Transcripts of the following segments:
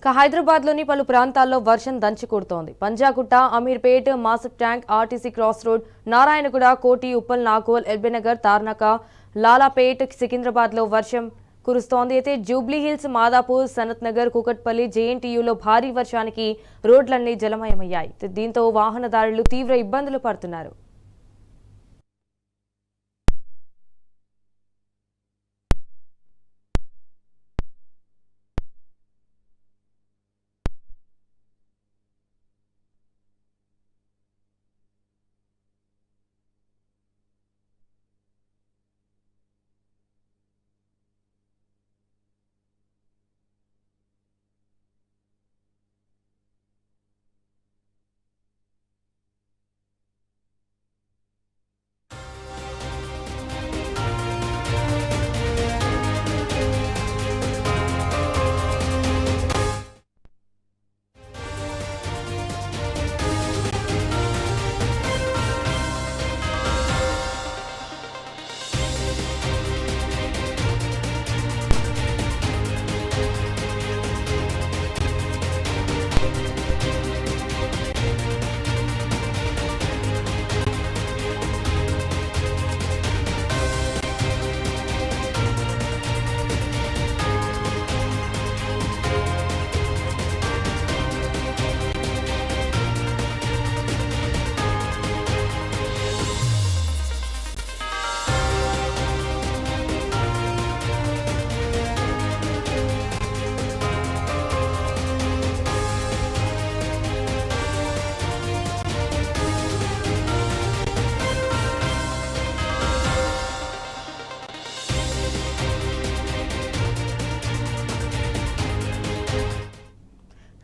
హైదరాబాద్లోని పలు ప్రాంతాల్లో వర్షం దంచుకొడుతోంది. Panjagutta, Ameerpet, Masab tank, RTC cross road, Narayanguda, Koti, Uppal, Nagole, LB Nagar, Tarnaka, Lalapet, సికింద్రాబాద్లో వర్షం కురుస్తోంది. అయితే జూబ్లీ హిల్స్, మాదాపూర్, సనత్ నగర్, కూకట్పల్లి, జేఎన్టీయూలో భారీ వర్షానికి రోడ్లన్నీ జలమయమయ్యాయి. దీంతో వాహనదారులు తీవ్ర ఇబ్బందులు పడుతున్నారు.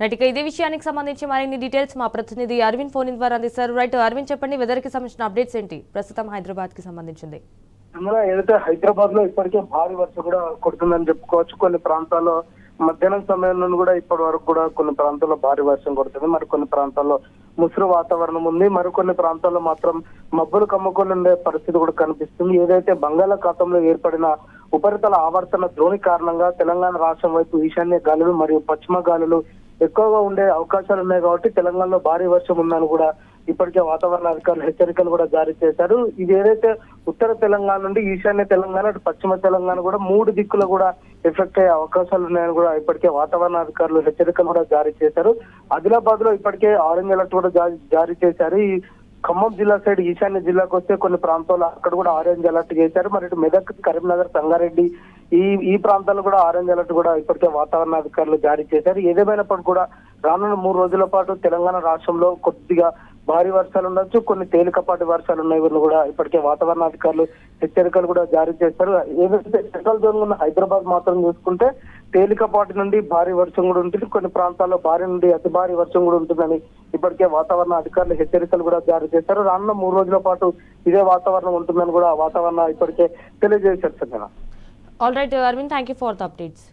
రైట్, ఇదే విషయానికి సంబంధించి మరిన్ని డీటెయిల్స్ మా ప్రతినిధి అరవింద్ ఫోన్ ద్వారా అందిస్తారు. రైట్ అరవింద్, చెప్పండి, వెదర్ కి సంబంధించిన అప్డేట్స్ ఏంటి ప్రస్తుతం హైదరాబాద్ కి సంబంధించింది? ఏదైతే హైదరాబాద్ లో ఇప్పటికే భారీ వర్షం కూడా కొడుతుందని చెప్పుకోవచ్చు. కొన్ని ప్రాంతాల్లో మధ్యాహ్నం సమయం నుండి కూడా ఇప్పటి వరకు కూడా కొన్ని ప్రాంతాల్లో భారీ వర్షం కొడుతుంది. మరి కొన్ని ప్రాంతాల్లో ముసురు వాతావరణం ఉంది. మరికొన్ని ప్రాంతాల్లో మాత్రం మబ్బులు కమ్ముకొని ఉండే పరిస్థితి కూడా కనిపిస్తుంది. ఏదైతే బంగాళాఖాతంలో ఏర్పడిన ఉపరితల ఆవర్తన ద్రోణి కారణంగా తెలంగాణ రాష్ట్రం వైపు ఈశాన్య గాలులు మరియు పశ్చిమ గాలులు ఎక్కువగా ఉండే అవకాశాలు ఉన్నాయి కాబట్టి తెలంగాణలో భారీ వర్షం ఉందని కూడా ఇప్పటికే వాతావరణ అధికారులు హెచ్చరికలు కూడా జారీ చేశారు. ఇది ఏదైతే ఉత్తర తెలంగాణ నుండి ఈశాన్య తెలంగాణ, పశ్చిమ తెలంగాణ కూడా మూడు దిక్కులు కూడా ఎఫెక్ట్ అయ్యే అవకాశాలు ఉన్నాయని కూడా ఇప్పటికే వాతావరణ అధికారులు హెచ్చరికలు కూడా జారీ చేశారు. ఆదిలాబాద్ లో ఇప్పటికే ఆరెంజ్ అలర్ట్ కూడా జారీ చేశారు. ఈ ఖమ్మం జిల్లా సైడ్ ఈశాన్య జిల్లాకు వస్తే కొన్ని ప్రాంతాల్లో అక్కడ కూడా ఆరెంజ్ అలర్ట్ చేశారు. మరి ఇటు మెదక్, కరీంనగర్, సంగారెడ్డి ఈ ప్రాంతాల్లో కూడా ఆరెంజ్ అలర్ట్ కూడా ఇప్పటికే వాతావరణ అధికారులు జారీ చేశారు. ఏదేమైనప్పటికీ కూడా రానున్న 3 రోజుల పాటు తెలంగాణ రాష్ట్రంలో కొద్దిగా భారీ వర్షాలు ఉండొచ్చు, కొన్ని తేలికపాటి వర్షాలు ఉన్నాయి కూడా ఇప్పటికే వాతావరణ అధికారులు హెచ్చరికలు కూడా జారీ చేశారు. ఏదైతే సెంట్రల్ జోన్ ఉన్న హైదరాబాద్ మాత్రం చూసుకుంటే తేలికపాటి నుండి భారీ వర్షం కూడా ఉంటుంది, కొన్ని ప్రాంతాల్లో భారీ నుండి అతి భారీ వర్షం కూడా ఉంటుందని ఇప్పటికే వాతావరణ అధికారులు హెచ్చరికలు కూడా జారీ చేశారు. రానున్న 3 రోజుల పాటు ఇదే వాతావరణం ఉంటుందని కూడా వాతావరణ ఇప్పటికే తెలియజేశారు. All right Arvind, thank you for the updates.